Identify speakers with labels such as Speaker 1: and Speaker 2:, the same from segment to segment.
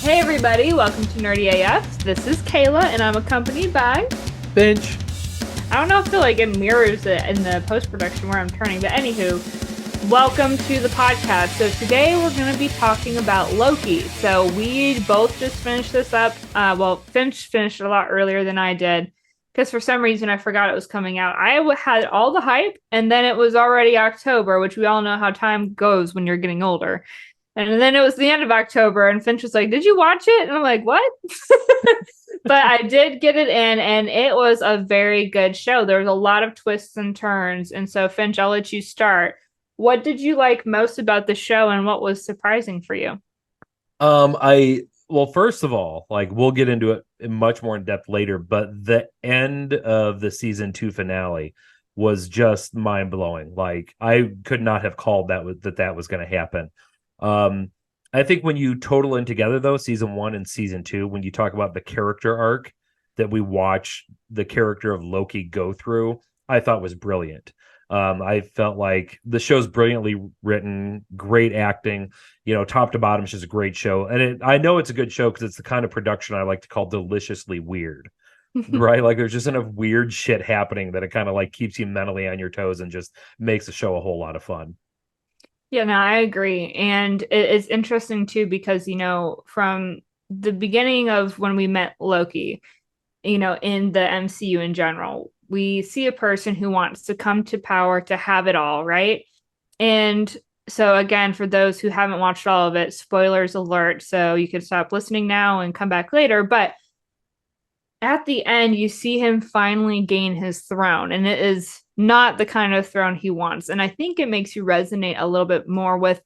Speaker 1: Hey everybody, welcome to Nerdy AF. This is Kayla and I'm accompanied by...
Speaker 2: Bench.
Speaker 1: I don't know if I feel like it mirrors it in the post-production where I'm turning, but anywho, welcome to the podcast. So today we're going to be talking about Loki. So we both just finished this up. Finch finished it a lot earlier than I did because for some reason I forgot it was coming out. I had all the hype and then it was already October, which we all know how time goes when you're getting older. And then it was the end of October, and Finch was like, "Did you watch it?" And I'm like, "What?" But I did get it in, and it was a very good show. There was a lot of twists and turns. And so, Finch, I'll let you start. What did you like most about the show, and what was surprising for you?
Speaker 2: First of all, like we'll get into it much more in depth later, but the end of the season 2 finale was just mind blowing. Like I could not have called that was going to happen. Um, I think when you total in together though, season 1 and season 2, when you talk about the character arc that we watch the character of Loki go through, I thought was brilliant. I felt like the show's brilliantly written, great acting, top to bottom. It's just a great show. And I know it's a good show because it's the kind of production I like to call deliciously weird, right? Like there's just enough weird shit happening that it kind of like keeps you mentally on your toes and just makes the show a whole lot of fun.
Speaker 1: Yeah, no, I agree. And it's interesting too because, from the beginning of when we met Loki, in the MCU in general, we see a person who wants to come to power to have it all, right? And so, again, for those who haven't watched all of it, spoilers alert. So you can stop listening now and come back later. But at the end, you see him finally gain his throne, and it is not the kind of throne he wants. And I think it makes you resonate a little bit more with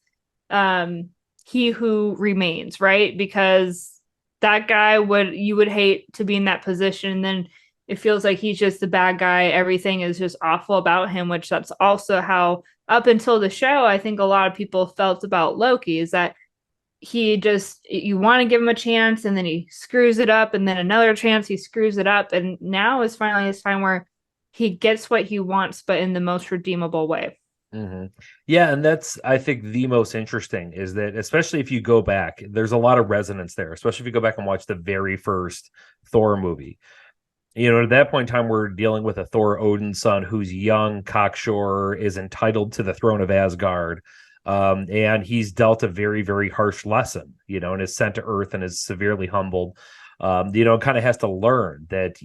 Speaker 1: He Who Remains, right? Because that guy you would hate to be in that position. And then it feels like he's just the bad guy. Everything is just awful about him, which that's also how, up until the show, I think a lot of people felt about Loki, is that you want to give him a chance and then he screws it up, and then another chance he screws it up, and now is finally his time where he gets what he wants but in the most redeemable way.
Speaker 2: Mm-hmm. Yeah, and that's I think the most interesting is that especially if you go back, there's a lot of resonance there, especially if you go back and watch the very first Thor movie. At that point in time, we're dealing with a Thor Odin son who's young, cocksure, is entitled to the throne of Asgard. And he's dealt a very, very harsh lesson, and is sent to Earth and is severely humbled. Kind of has to learn that,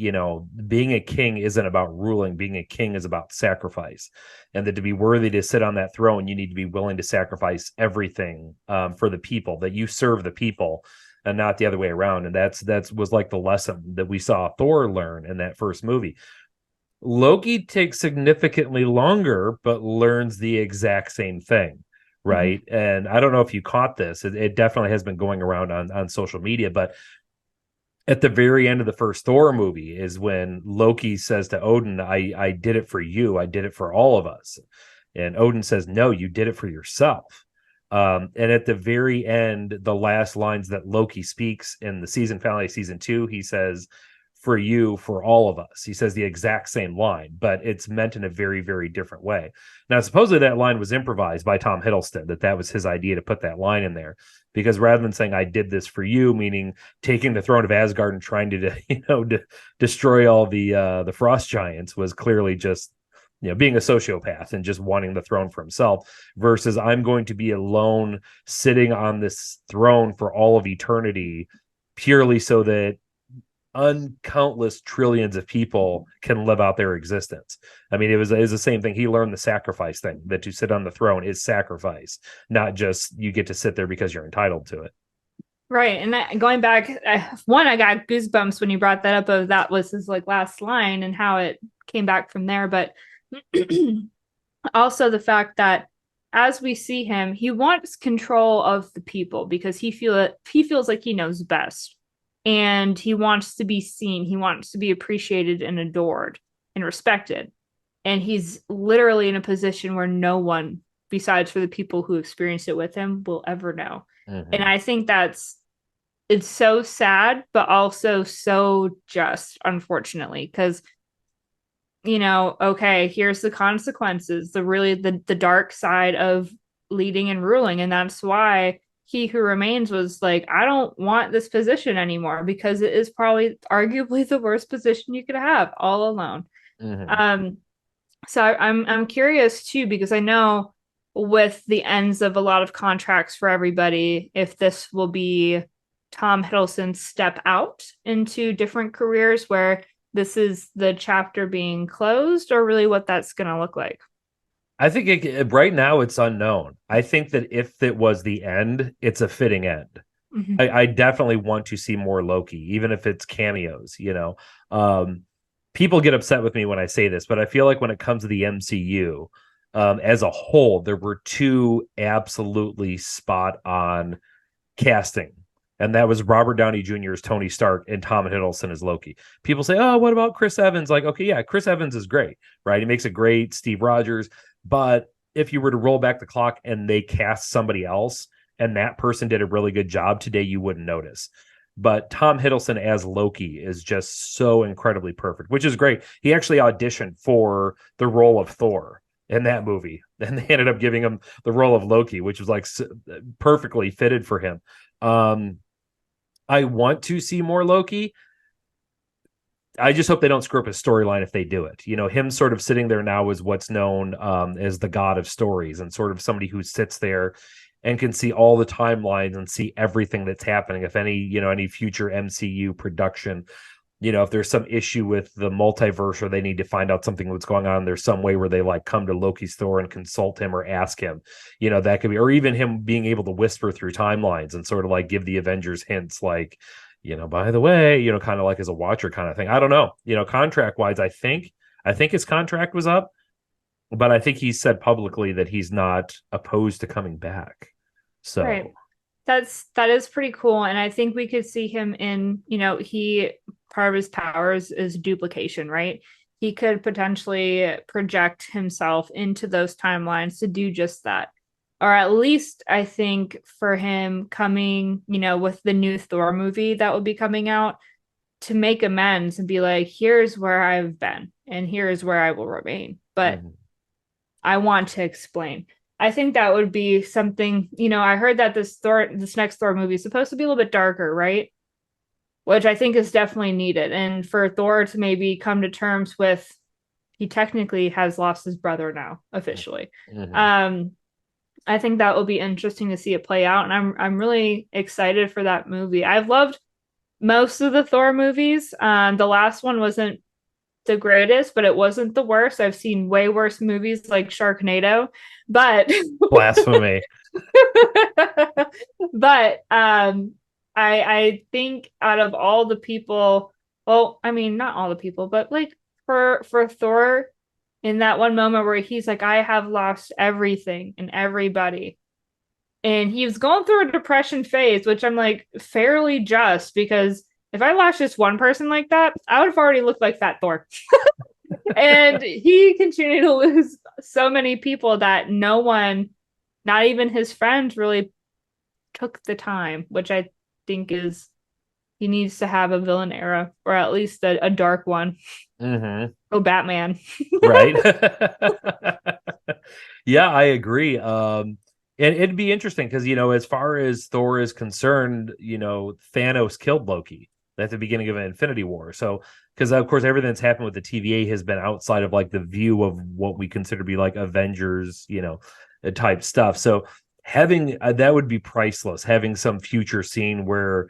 Speaker 2: being a king isn't about ruling. Being a king is about sacrifice. And that to be worthy to sit on that throne, you need to be willing to sacrifice everything for the people, that you serve the people and not the other way around. And that's was like the lesson that we saw Thor learn in that first movie. Loki takes significantly longer, but learns the exact same thing. Right. Mm-hmm. And I don't know if you caught this. It definitely has been going around on social media, but at the very end of the first Thor movie is when Loki says to Odin, I did it for you. I did it for all of us. And Odin says, no, you did it for yourself. And at the very end, the last lines that Loki speaks in the season finale, season 2, he says, for you, for all of us. He says the exact same line, but it's meant in a very, very different way. Now, supposedly that line was improvised by Tom Hiddleston, that was his idea to put that line in there, because rather than saying, I did this for you, meaning taking the throne of Asgard and trying to destroy all the frost giants, was clearly just, being a sociopath and just wanting the throne for himself, versus I'm going to be alone sitting on this throne for all of eternity, purely so that uncountless trillions of people can live out their existence. I mean, it was the same thing. He learned the sacrifice thing, that to sit on the throne is sacrifice, not just you get to sit there because you're entitled to it.
Speaker 1: Right. And going back, I got goosebumps when you brought that up, of that was his last line and how it came back from there. But also the fact that as we see him, he wants control of the people because he feels like he knows best. And he wants to be seen. He wants to be appreciated and adored and respected. And he's literally in a position where no one, besides for the people who experienced it with him, will ever know. Mm-hmm. And I think it's so sad, but also so just, unfortunately, because, okay, here's the consequences, the dark side of leading and ruling. And that's why He Who Remains was like, I don't want this position anymore because it is probably arguably the worst position you could have all alone.
Speaker 2: Mm-hmm.
Speaker 1: Um, so I'm curious too because I know with the ends of a lot of contracts for everybody, if this will be Tom Hiddleston's step out into different careers where this is the chapter being closed, or really what that's going to look like.
Speaker 2: I think right now it's unknown. I think that if it was the end, it's a fitting end.
Speaker 1: Mm-hmm.
Speaker 2: I definitely want to see more Loki, even if it's cameos, you know. People get upset with me when I say this, but I feel like when it comes to the MCU, as a whole, there were two absolutely spot on casting. And that was Robert Downey Jr. as Tony Stark and Tom Hiddleston as Loki. People say, oh, what about Chris Evans? Like, okay, yeah, Chris Evans is great, right? He makes a great Steve Rogers. But if you were to roll back the clock and they cast somebody else and that person did a really good job today, you wouldn't notice. But Tom Hiddleston as Loki is just so incredibly perfect, which is great. He actually auditioned for the role of Thor in that movie. And they ended up giving him the role of Loki, which was like perfectly fitted for him. Um, I want to see more Loki. I just hope they don't screw up his storyline if they do it. You know, him sort of sitting there now is what's known as the god of stories and sort of somebody who sits there and can see all the timelines and see everything that's happening. If any, you know, any future MCU production, you know, if there's some issue with the multiverse or they need to find out something what's going on, there's some way where they like come to Loki's Thor and consult him or ask him, you know, that could be, or even him being able to whisper through timelines and sort of like give the Avengers hints like, you know, by the way, you know, kind of like as a watcher kind of thing. I don't know, you know, contract wise, I think his contract was up, but I think he said publicly that he's not opposed to coming back.
Speaker 1: Right.
Speaker 2: So,
Speaker 1: That is pretty cool. And I think we could see him in, he part of his powers is duplication, right? He could potentially project himself into those timelines to do just that. Or at least I think for him coming, with the new Thor movie that will be coming out to make amends and be like, here's where I've been and here's where I will remain. But
Speaker 2: mhm.
Speaker 1: I want to explain. I think that would be something, I heard that this next Thor movie is supposed to be a little bit darker, right? Which I think is definitely needed. And for Thor to maybe come to terms with he technically has lost his brother now, officially.
Speaker 2: Mhm.
Speaker 1: Um, I think that will be interesting to see it play out. And I'm really excited for that movie. I've loved most of the Thor movies. The last one wasn't the greatest, but it wasn't the worst. I've seen way worse movies like Sharknado, but
Speaker 2: Blasphemy.
Speaker 1: but I think out of all the people, well, I mean not all the people, but like for Thor in that one moment where he's like, I have lost everything and everybody. And he was going through a depression phase, which I'm like fairly just because if I lost just one person like that, I would have already looked like Fat Thor. And he continued to lose so many people that no one, not even his friends, really took the time, which I think is he needs to have a villain era or at least a dark one.
Speaker 2: Mm-hmm.
Speaker 1: Oh, Batman.
Speaker 2: Right. Yeah, I agree. And it'd be interesting because, you know, as far as Thor is concerned, you know, Thanos killed Loki at the beginning of an Infinity War. So, because of course, everything that's happened with the TVA has been outside of like the view of what we consider to be like Avengers, you know, type stuff. So, having that would be priceless. Having some future scene where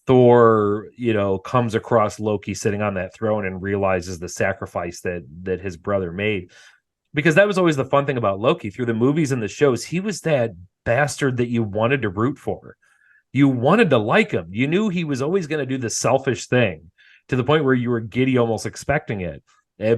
Speaker 2: Thor, you know, comes across Loki sitting on that throne and realizes the sacrifice that his brother made. Because that was always the fun thing about Loki through the movies and the shows. He was that bastard that you wanted to root for. You wanted to like him. You knew he was always going to do the selfish thing to the point where you were giddy almost expecting it.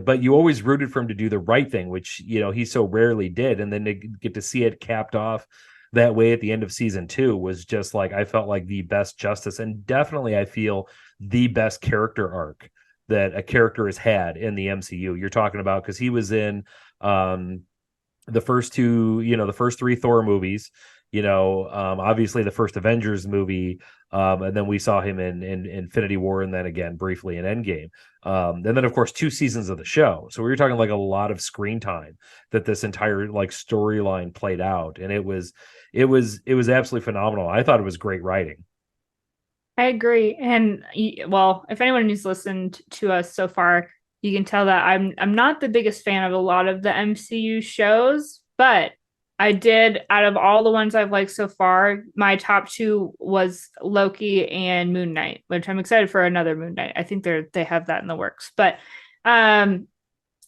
Speaker 2: But you always rooted for him to do the right thing, which, you know, he so rarely did. And then to get to see it capped off that way at the end of season 2 was just like, I felt like the best justice. And definitely, I feel the best character arc that a character has had in the MCU. You're talking about because he was in the first two, you know, the first 3 Thor movies. Obviously the first Avengers movie, and then we saw him in Infinity War, and then again briefly in Endgame. And then of course 2 seasons of the show. So we were talking like a lot of screen time that this entire like storyline played out, and it was absolutely phenomenal. I thought it was great writing.
Speaker 1: I agree. And well, if anyone who's listened to us so far, you can tell that I'm not the biggest fan of a lot of the MCU shows, but I did out of all the ones I've liked so far, my top two was Loki and Moon Knight, which I'm excited for another Moon Knight. I think they have that in the works. But um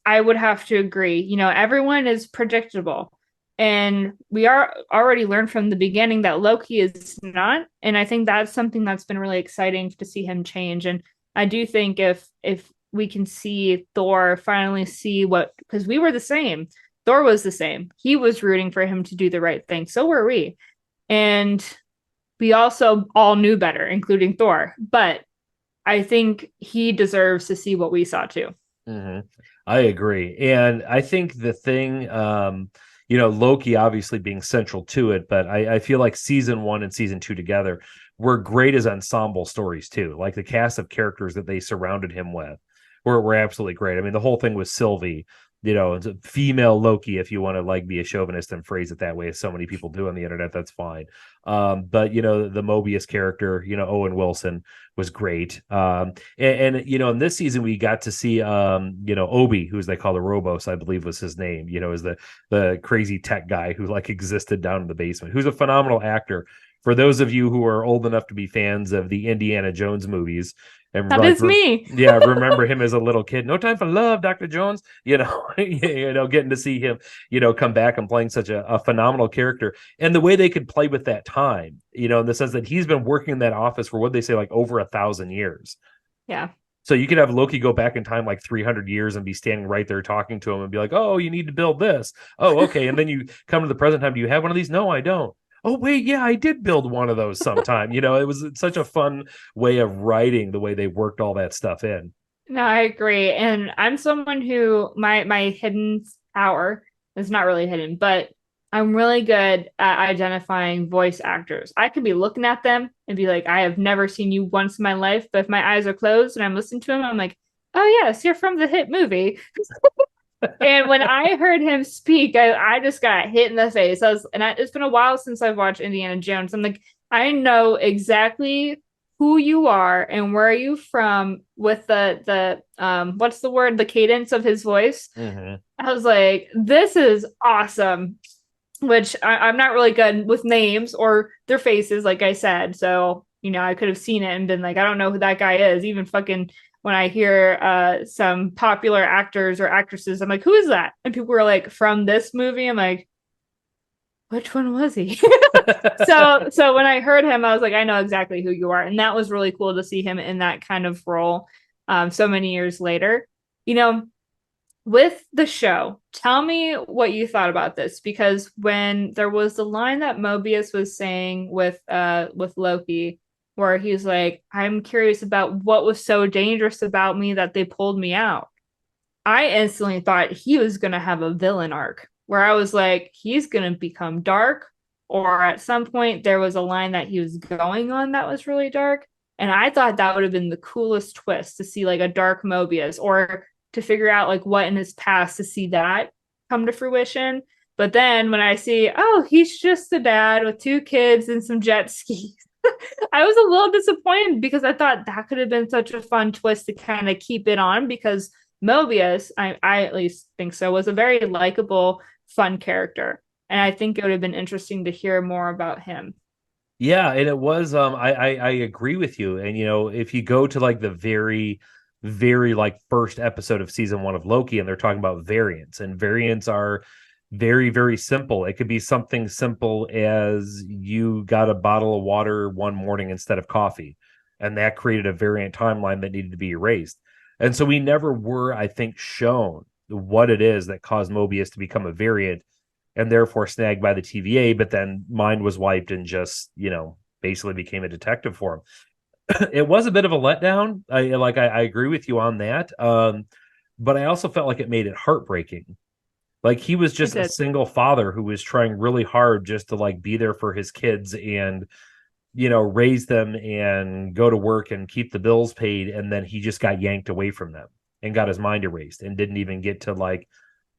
Speaker 1: I would have to agree. Everyone is predictable. And we are already learned from the beginning that Loki is not. And I think that's something that's been really exciting to see him change. And I do think if we can see Thor finally see what, because we were the same. Thor was the same. He was rooting for him to do the right thing. So were we. And we also all knew better, including Thor. But I think he deserves to see what we saw too.
Speaker 2: Mm-hmm. I agree. And I think the thing, Loki obviously being central to it, but I feel like season one and season two together were great as ensemble stories too. Like the cast of characters that they surrounded him with were absolutely great. I mean, the whole thing with Sylvie, it's a female Loki, if you want to like be a chauvinist and phrase it that way, as so many people do on the internet, that's fine. But the Mobius character, Owen Wilson was great. In this season we got to see Obi, who they call the Robos, I believe was his name, is the crazy tech guy who like existed down in the basement, who's a phenomenal actor. For those of you who are old enough to be fans of the Indiana Jones movies and
Speaker 1: That
Speaker 2: like
Speaker 1: is me.
Speaker 2: yeah, remember him as a little kid. No time for love, Dr. Jones. Getting to see him, come back and playing such a phenomenal character, and the way they could play with that time, in the sense that he's been working in that office for what they say like over 1,000 years.
Speaker 1: Yeah.
Speaker 2: So you could have Loki go back in time like 300 years and be standing right there talking to him and be like, "Oh, you need to build this. Oh, okay." And then you come to the present time. Do you have one of these? No, I don't. Oh, wait, yeah, I did build one of those sometime. It was such a fun way of writing the way they worked all that stuff in.
Speaker 1: No, I agree. And I'm someone who my hidden power is not really hidden, but I'm really good at identifying voice actors. I could be looking at them and be like, I have never seen you once in my life, but if my eyes are closed and I'm listening to him, I'm like, oh yes, you're from the hit movie. And when I heard him speak, I just got hit in the face. It's been a while since I've watched Indiana Jones. I'm like, I know exactly who you are and where are you from with the what's the word, the cadence of his voice.
Speaker 2: Mm-hmm.
Speaker 1: I was like, this is awesome. Which I'm not really good with names or their faces, like I said. So I could have seen it and been like, I don't know who that guy is. Even fucking when I hear some popular actors or actresses, I'm like, who is that? And people were like, from this movie. I'm like, which one was he? So when I heard him, I was like, I know exactly who you are. And that was really cool to see him in that kind of role so many years later. You know, with the show, tell me what you thought about this, because when there was the line that Mobius was saying with Loki, where he's like, I'm curious about what was so dangerous about me that they pulled me out. I instantly thought he was gonna have a villain arc where I was like, he's gonna become dark, or at some point there was a line that he was going on that was really dark. And I thought that would have been the coolest twist to see like a dark Mobius, or to figure out like what in his past to see that come to fruition. But then when I see, oh, he's just a dad with two kids and some jet skis, I was a little disappointed because I thought that could have been such a fun twist to kind of keep it on, because Mobius, I at least think so, was a very likable, fun character. And I think it would have been interesting to hear more about him.
Speaker 2: Yeah, and it was I agree with you. And if you go to like the very very like first episode of season 1 of Loki, and they're talking about variants, and variants are very very simple. It could be something simple as you got a bottle of water one morning instead of coffee, and that created a variant timeline that needed to be erased. And so we never were, I think, shown what it is that caused Mobius to become a variant and therefore snagged by the TVA, but then mind was wiped and just, basically became a detective for him. It was a bit of a letdown. I agree with you on that. But I also felt like it made it heartbreaking Like he was
Speaker 1: It
Speaker 2: just a
Speaker 1: did.
Speaker 2: single father who was trying really hard just to like be there for his kids and raise them and go to work and keep the bills paid, and then he just got yanked away from them and got his mind erased and didn't even get to like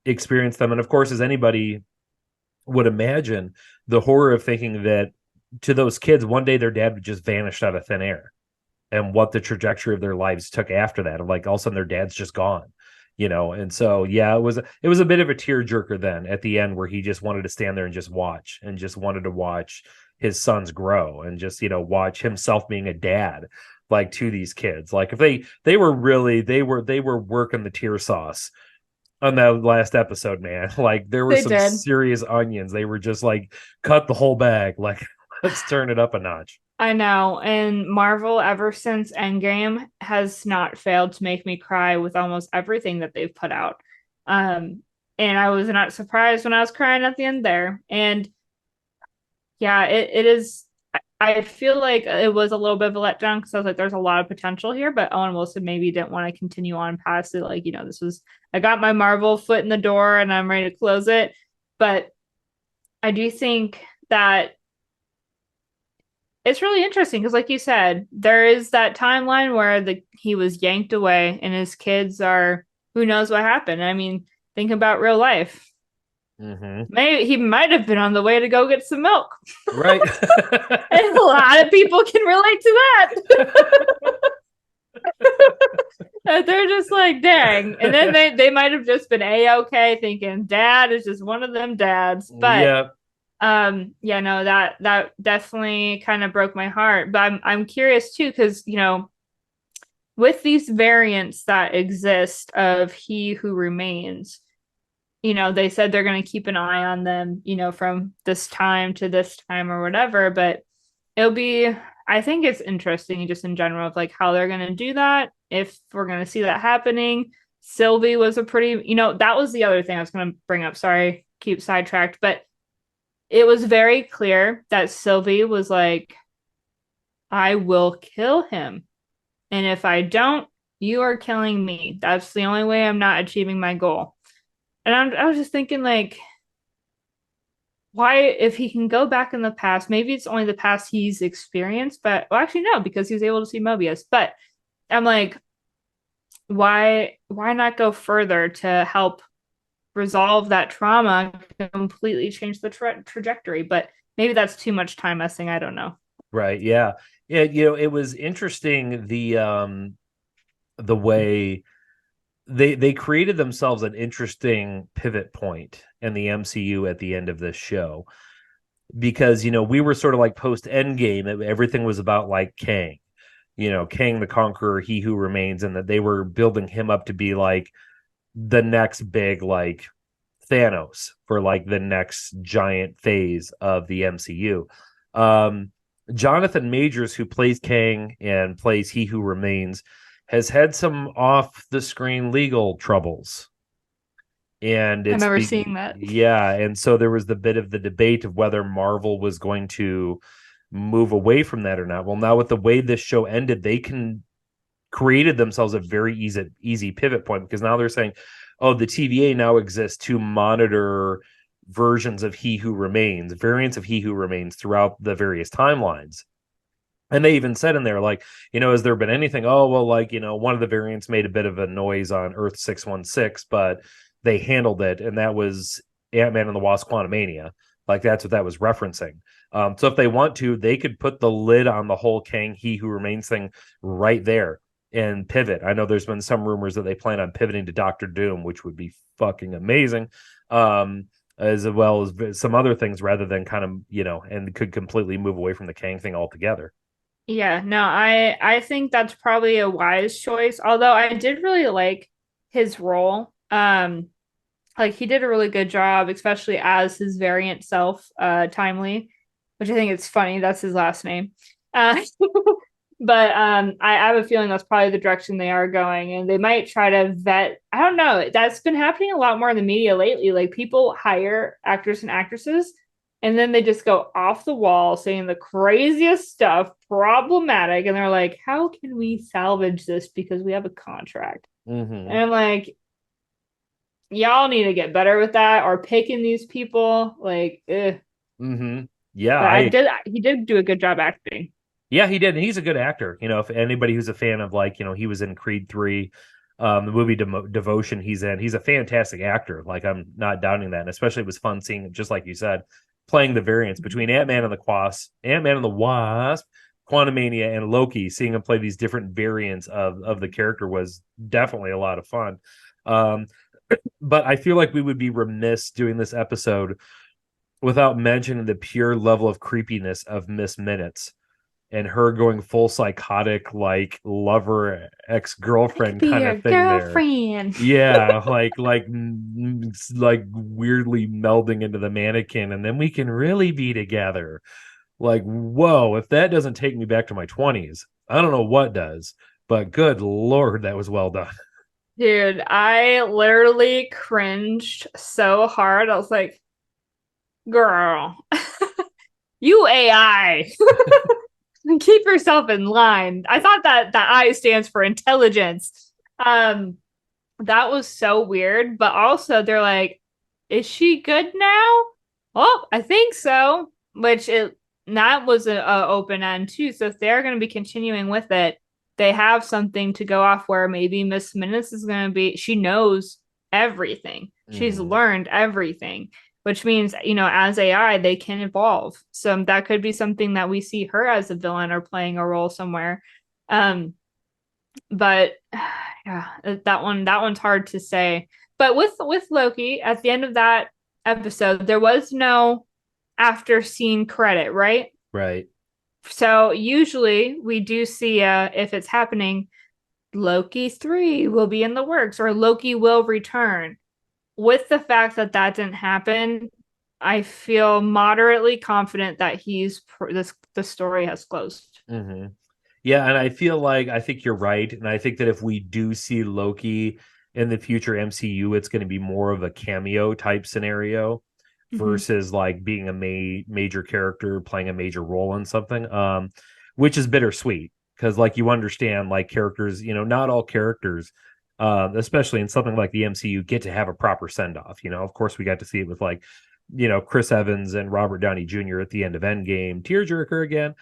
Speaker 2: experience them. And of course, as anybody would imagine, the horror of thinking that to those kids one day their dad would just vanish out of thin air, and what the trajectory of their lives took after that. Of like all of a sudden their dad's just gone, And so yeah, it was a bit of a tearjerker then at the end where he just wanted to stand there and just watch and just wanted to watch his sons grow and just watch himself being a dad like to these kids. Like if they were really they were working the tear sauce on that last episode, man. Like there were
Speaker 1: They
Speaker 2: some
Speaker 1: did.
Speaker 2: serious onions. They were just like cut the whole bag. Like let's turn it up a notch.
Speaker 1: I know. And Marvel, ever since Endgame, has not failed to make me cry with almost everything that they've put out. Um, and I was not surprised when I was crying at the end there. And yeah, it is. I feel like it was a little bit of a letdown because I was like, there's a lot of potential here, but Owen Wilson maybe didn't want to continue on past it. Like, this was, I got my Marvel foot in the door and I'm ready to close it. But I do think that it's really interesting because, like you said, there is that timeline where he was yanked away and his kids are, who knows what happened. I mean, think about real life.
Speaker 2: Mm-hmm.
Speaker 1: Maybe he might have been on the way to go get some milk.
Speaker 2: Right.
Speaker 1: And a lot of people can relate to that. They're just like, dang. And then they might have just been a-okay thinking dad is just one of them dads. But
Speaker 2: Yeah.
Speaker 1: yeah, no, that definitely kind of broke my heart. But I'm curious too, because with these variants that exist of He Who Remains, they said they're going to keep an eye on them, from this time to this time or whatever. But it'll be, I think it's interesting just in general of like how they're going to do that, if we're going to see that happening. Sylvie was a pretty, that was the other thing I was going to bring up. Sorry, keep sidetracked, but it was very clear that Sylvie was like, I will kill him. And if I don't, you are killing me. That's the only way I'm not achieving my goal. And I was just thinking, like, why, if he can go back in the past, maybe it's only the past he's experienced, but well, actually, no, because he was able to see Mobius. But I'm like, why not go further to help resolve that trauma, completely change the trajectory? But maybe that's too much time messing. I don't know.
Speaker 2: Right. Yeah. Yeah. It was interesting the way they created themselves an interesting pivot point in the MCU at the end of this show, because we were sort of like post Endgame, everything was about like Kang, Kang the Conqueror, He Who Remains, and that they were building him up to be like the next big like Thanos for like the next giant phase of the MCU. Um, Jonathan Majors, who plays Kang and plays He Who Remains, has had some off the screen legal troubles. And
Speaker 1: I remember seeing that.
Speaker 2: yeah. And so there was the bit of the debate of whether Marvel was going to move away from that or not. Well, now with the way this show ended, they can created themselves a very easy pivot point, because now they're saying, oh, the TVA now exists to monitor versions of He Who Remains, variants of He Who Remains throughout the various timelines. And they even said in there, like, has there been anything? Oh, well, like, one of the variants made a bit of a noise on Earth 616, but they handled it. And that was Ant-Man and the Wasp Quantumania. Like, that's what that was referencing. So if they want to, they could put the lid on the whole Kang He Who Remains thing right there and pivot. I know there's been some rumors that they plan on pivoting to Doctor Doom, which would be fucking amazing. As well as some other things, rather than kind of, and could completely move away from the Kang thing altogether.
Speaker 1: Yeah, no, I think that's probably a wise choice. Although I did really like his role. Like he did a really good job, especially as his variant self, Timely, which I think it's funny. That's his last name. Uh, but I have a feeling that's probably the direction they are going, and they might try to vet. I don't know. That's been happening a lot more in the media lately. Like people hire actors and actresses, and then they just go off the wall saying the craziest stuff, problematic, and they're like, "How can we salvage this because we have a contract?"
Speaker 2: Mm-hmm.
Speaker 1: And I'm like, y'all need to get better with that or picking these people. Like,
Speaker 2: Mm-hmm. Yeah,
Speaker 1: but I did. He did do a good job acting.
Speaker 2: yeah, he did. And he's a good actor. If anybody who's a fan of like, he was in Creed 3, the movie Devotion he's in. He's a fantastic actor. Like I'm not doubting that. And especially it was fun seeing, just like you said, playing the variants between Ant-Man and the Wasp, Quantumania, and Loki. Seeing him play these different variants of the character was definitely a lot of fun. Um, but I feel like we would be remiss doing this episode without mentioning the pure level of creepiness of Miss Minutes and her going full psychotic, like lover
Speaker 1: I could
Speaker 2: ex-girlfriend
Speaker 1: be
Speaker 2: kind
Speaker 1: your
Speaker 2: of thing there.
Speaker 1: girlfriend.
Speaker 2: Yeah, like weirdly melding into the mannequin, and then we can really be together. Like, whoa, if that doesn't take me back to my 20s, I don't know what does. But good lord, that was well done.
Speaker 1: Dude, I literally cringed so hard. I was like, girl, you AI. Keep yourself in line. I thought that I stands for intelligence. Um, that was so weird, but also they're like, is she good now? Oh, I think so. Which it that was a open end too. So if they're going to be continuing with it, they have something to go off where maybe Miss Minutes is going to be. She knows everything. She's
Speaker 2: Mm-hmm.
Speaker 1: learned everything, which means as AI they can evolve. So that could be something that we see her as a villain or playing a role somewhere. But yeah, that one's hard to say. But with Loki, at the end of that episode, there was no after scene credit, right?
Speaker 2: Right.
Speaker 1: So usually we do see if it's happening, Loki 3 will be in the works or Loki will return. With the fact that that didn't happen, I feel moderately confident that this the story has closed.
Speaker 2: Mm-hmm. Yeah, and I think you're right, and I think that if we do see Loki in the future MCU, it's going to be more of a cameo type scenario
Speaker 1: Mm-hmm.
Speaker 2: versus like being a major character playing a major role in something. Which is bittersweet because like you understand like characters, not all characters, especially in something like the MCU, get to have a proper send off. Of course, we got to see it with like Chris Evans and Robert Downey Jr. at the end of Endgame, tearjerker again.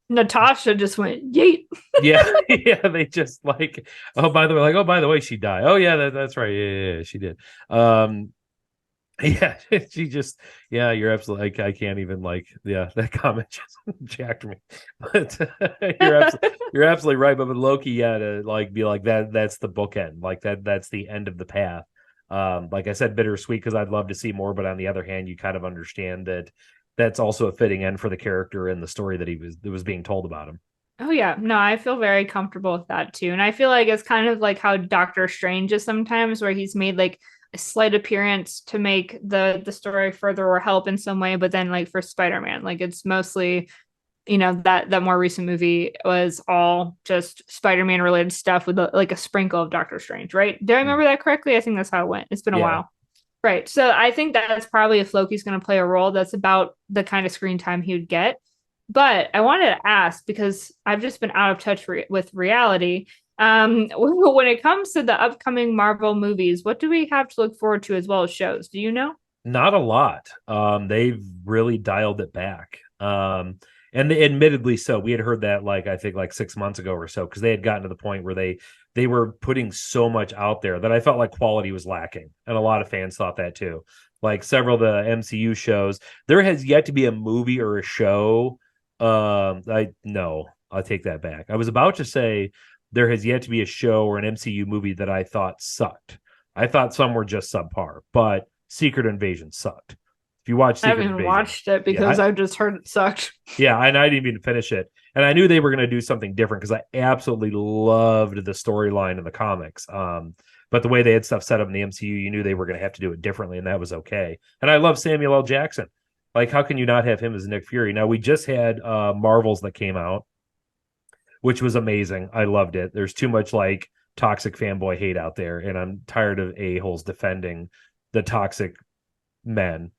Speaker 1: Natasha just went yeet.
Speaker 2: Yeah, yeah, they just like, oh, by the way, she died. Oh, yeah, that's right. Yeah, she did. Um, yeah, she just, yeah, you're absolutely, I can't even like, yeah, that comment just jacked me. But you're absolutely right. But with Loki, yeah, to like be like that's the bookend, like that's the end of the path. Like I said, bittersweet because I'd love to see more, but on the other hand, you kind of understand that that's also a fitting end for the character and the story that was being told about him.
Speaker 1: Oh yeah, no, I feel very comfortable with that too. And I feel like it's kind of like how Doctor Strange is sometimes where he's made like a slight appearance to make the story further or help in some way, but then like for Spider-Man, like it's mostly, that more recent movie was all just Spider-Man related stuff with like a sprinkle of Doctor Strange, right? Did I remember that correctly? I think that's how it went. It's been a
Speaker 2: Yeah.
Speaker 1: while. Right. So I think that's probably if Loki's going to play a role, that's about the kind of screen time he would get. But I wanted to ask because I've just been out of touch with reality. When it comes to the upcoming Marvel movies, what do we have to look forward to as well as shows? Do you know?
Speaker 2: Not a lot. They've really dialed it back. And admittedly so. We had heard that like I think like 6 months ago or so because they had gotten to the point where they were putting so much out there that I felt like quality was lacking, and a lot of fans thought that too. Like several of the MCU shows, there has yet to be a movie or a show. I no, I'll take that back. I was about to say there has yet to be a show or an MCU movie that I thought sucked. I thought some were just subpar, but Secret Invasion sucked. If you watch
Speaker 1: I haven't
Speaker 2: Secret
Speaker 1: even
Speaker 2: Invasion,
Speaker 1: watched it
Speaker 2: yeah,
Speaker 1: because I've just heard it sucked.
Speaker 2: and I didn't even finish it. And I knew they were going to do something different because I absolutely loved the storyline in the comics. But the way they had stuff set up in the MCU, you knew they were going to have to do it differently, and that was okay. And I love Samuel L. Jackson. Like, how can you not have him as Nick Fury? Now we just had Marvels that came out, which was amazing. I loved it. There's too much like toxic fanboy hate out there, and I'm tired of a-holes defending the toxic men.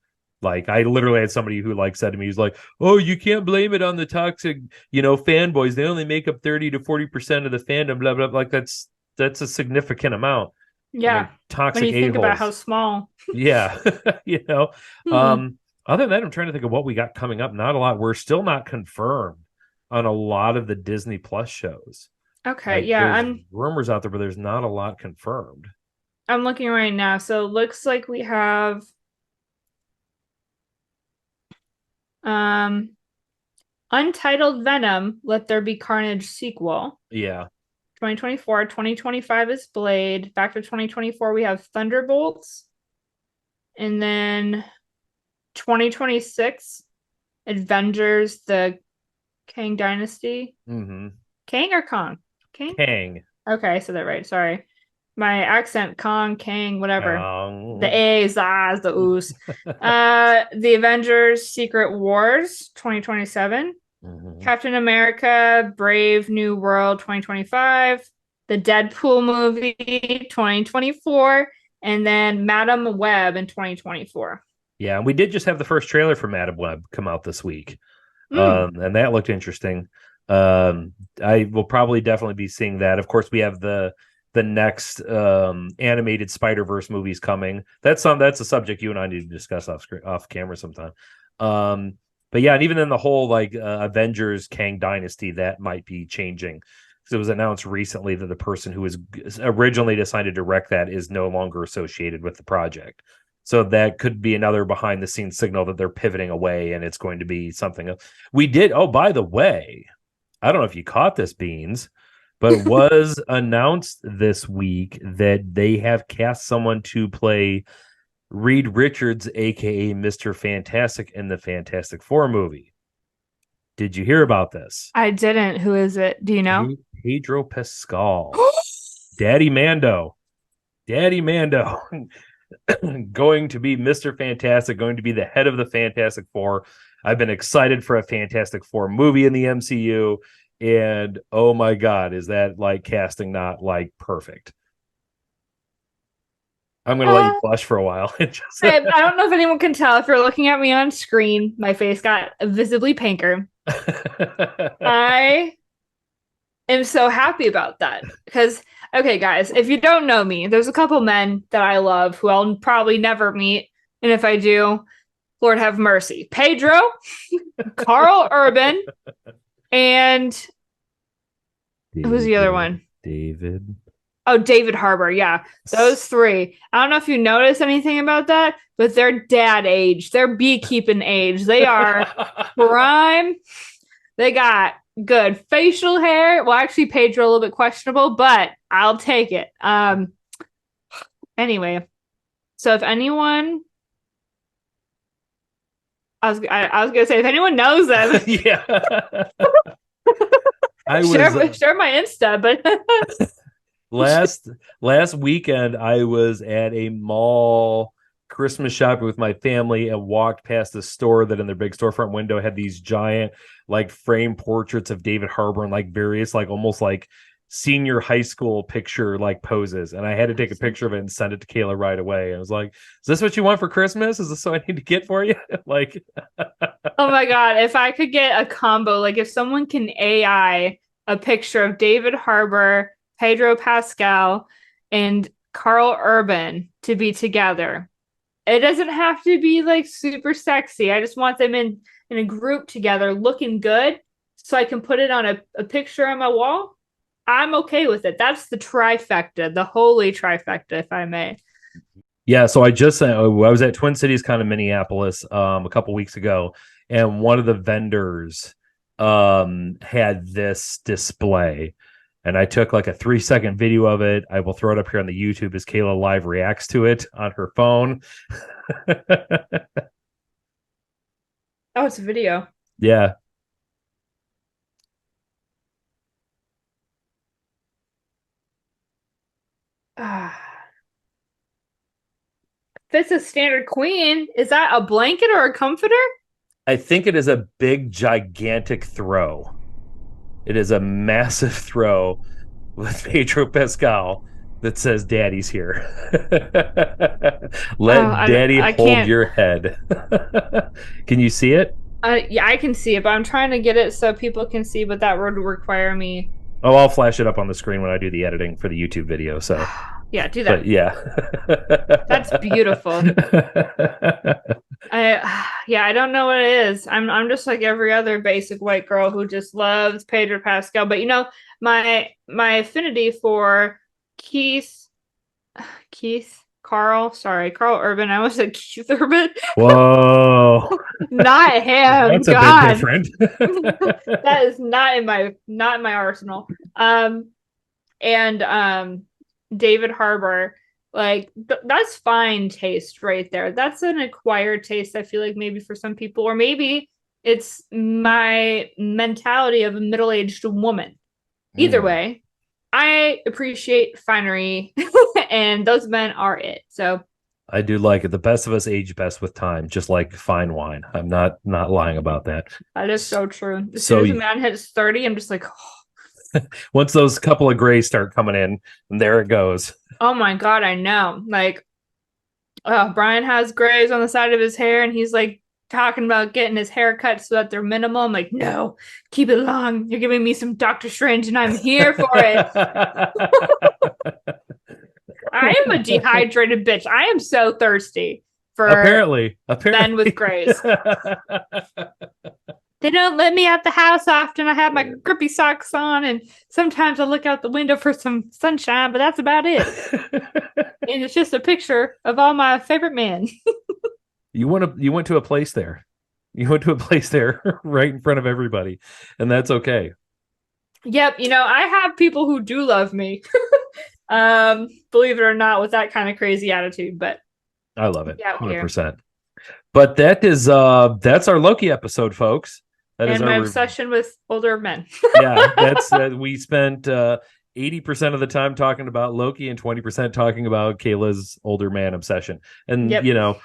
Speaker 2: Like I literally had somebody who like said to me, he's like, "Oh, you can't blame it on the toxic, fanboys. They only make up 30 to 40% of the fandom." Blah blah. Like that's a significant amount. and they're
Speaker 1: Yeah. When
Speaker 2: toxic
Speaker 1: you think about how
Speaker 2: a-holes.
Speaker 1: small.
Speaker 2: Yeah. you know.
Speaker 1: Hmm.
Speaker 2: Other than that, I'm trying to think of what we got coming up. Not a lot. We're still not confirmed on a lot of the Disney Plus shows.
Speaker 1: Okay.
Speaker 2: Like
Speaker 1: Yeah.
Speaker 2: there's
Speaker 1: I'm
Speaker 2: rumors out there, but there's not a lot confirmed.
Speaker 1: I'm looking right now. So it looks like we have um Untitled Venom, Let There Be Carnage sequel.
Speaker 2: Yeah.
Speaker 1: 2024. 2025 is Blade. Back to 2024, we have Thunderbolts. And then 2026, Avengers, the Kang Dynasty.
Speaker 2: Mm-hmm.
Speaker 1: Kang or Kong? Kang?
Speaker 2: Kang.
Speaker 1: Okay, I said that right. Sorry. My accent, Kong, Kang, whatever. The
Speaker 2: Um,
Speaker 1: A's, the I's, the O's. The Avengers Secret Wars 2027.
Speaker 2: mhm.
Speaker 1: Captain America Brave New World 2025. The Deadpool movie 2024. And then Madam Web in 2024.
Speaker 2: Yeah, and we did just have the first trailer for Madam Web come out this week.
Speaker 1: Mm.
Speaker 2: And that looked interesting. I will probably definitely be seeing that. Of course, we have the next animated Spider-Verse movies coming. That's a subject you and I need to discuss off camera sometime. But yeah, and even in the whole like Avengers Kang Dynasty, that might be changing because it was announced recently that the person who was originally decided to direct that is no longer associated with the project. So that could be another behind the scenes signal that they're pivoting away and it's going to be something else. We did. Oh, by the way, I don't know if you caught this, Beans, but it was announced this week that they have cast someone to play Reed Richards, aka Mr. Fantastic, in the Fantastic Four movie. Did you hear about this?
Speaker 1: I didn't. Who is it? Do you know?
Speaker 2: Pedro Pascal, Daddy Mando, Daddy Mando. Going to be Mr. Fantastic, going to be the head of the Fantastic Four. I've been excited for a Fantastic Four movie in the MCU. And oh my God, is that like casting not like perfect? I'm going to let you
Speaker 1: Uh,
Speaker 2: blush for a while. Just...
Speaker 1: I don't know if anyone can tell if you're looking at me on screen. My face got visibly pinker. I am so happy about that because, okay, guys, if you don't know me, there's a couple men that I love who I'll probably never meet. And if I do, Lord have mercy. Pedro, Carl Urban, and who's the other one?
Speaker 2: David.
Speaker 1: Oh, David Harbour. Yeah, those three. I don't know if you notice anything about that, but they're dad age. They're beekeeping age. They are prime. They got good facial hair. Well, actually, Pedro a little bit questionable, but I'll take it. Anyway, so if anyone, I was gonna say if anyone knows them,
Speaker 2: Yeah. I was
Speaker 1: share my Insta. But
Speaker 2: last last weekend I was at a mall Christmas shopping with my family and walked past a store that in their big storefront window had these giant like frame portraits of David Harbour and like various like almost like senior high school picture like poses, and I had to take a picture of it and send it to Kayla right away. I was like, is this what you want for Christmas? Is this what I need to get for you? Like
Speaker 1: oh my god, if I could get a combo, like if someone can AI a picture of David Harbour, Pedro Pascal, and Carl Urban to be together. It doesn't have to be like super sexy. I just want them in a group together looking good so I can put it on a picture on my wall. I'm okay with it. That's the trifecta, the holy trifecta, if I may.
Speaker 2: yeah, so I was at Twin Cities kind of Minneapolis a couple weeks ago, and one of the vendors had this display, and I took like a 3-second video of it. I will throw it up here on the YouTube as Kayla live reacts to it on her phone.
Speaker 1: Oh, it's a video.
Speaker 2: Yeah.
Speaker 1: Ah. If it's a standard queen, is that a blanket or a comforter?
Speaker 2: I think it is a big, gigantic throw. It is a massive throw with Pedro Pascal that says "Daddy's here."
Speaker 1: Oh,
Speaker 2: Let Daddy
Speaker 1: I
Speaker 2: hold
Speaker 1: can't.
Speaker 2: your head. Can you see it?
Speaker 1: Yeah, I can see it, but I'm trying to get it so people can see. But that would require me.
Speaker 2: Oh, I'll flash it up on the screen when I do the editing for the YouTube video. So
Speaker 1: Yeah, do
Speaker 2: But
Speaker 1: that.
Speaker 2: yeah.
Speaker 1: That's beautiful. Yeah, I don't know what it is. I'm just like every other basic white girl who just loves Pedro Pascal. But my affinity for Keith Carl Urban. I almost said Keith Urban.
Speaker 2: Whoa.
Speaker 1: Not him.
Speaker 2: That's a bit
Speaker 1: God.
Speaker 2: different.
Speaker 1: That is not in my arsenal. And David Harbour, like that's fine taste right there. That's an acquired taste, I feel like, maybe for some people, or maybe it's my mentality of a middle-aged woman. Either
Speaker 2: Mm.
Speaker 1: way, I appreciate finery and those men are it. So
Speaker 2: I do like it. The best of us age best with time, just like fine wine. I'm not lying about that.
Speaker 1: that is so true. As soon
Speaker 2: So
Speaker 1: as a man hits 30, I'm just like,
Speaker 2: once those couple of grays start coming in, and there it goes.
Speaker 1: oh my God, I know. Like, Brian has grays on the side of his hair, and he's like talking about getting his hair cut so that they're minimal. I'm like, no, keep it long. You're giving me some Doctor Strange, and I'm here for it. I am a dehydrated bitch. I am so thirsty for
Speaker 2: apparently,
Speaker 1: men with grays. They don't let me out the house often. I have my grippy socks on, and sometimes I look out the window for some sunshine, but that's about it. And it's just a picture of all my favorite men.
Speaker 2: You went to a place there. You went to a place there right in front of everybody, and that's okay.
Speaker 1: Yep, I have people who do love me. Believe it or not, with that kind of crazy attitude. But
Speaker 2: I love it,
Speaker 1: out here.
Speaker 2: 100%. But that's our Loki episode, folks. That is
Speaker 1: And my
Speaker 2: our
Speaker 1: obsession with older men.
Speaker 2: yeah. That's we spent 80% of the time talking about Loki and 20% talking about Kayla's older man obsession. And
Speaker 1: Yep.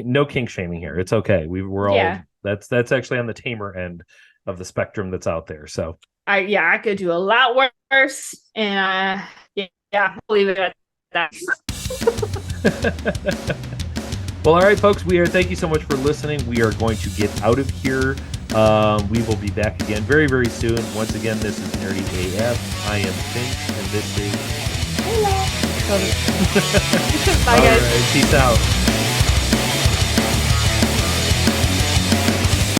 Speaker 2: no kink shaming here. It's okay. We're all
Speaker 1: Yeah.
Speaker 2: that's actually on the tamer end of the spectrum that's out there. So
Speaker 1: I could do a lot worse, and I'll leave it at that.
Speaker 2: well, all right, folks. Thank you so much for listening. We are going to get out of here. We will be back again very, very soon. Once again, this is Nerdy AF. I am Finch, and this is
Speaker 1: Hello. Bye,
Speaker 2: all
Speaker 1: guys.
Speaker 2: right, peace out.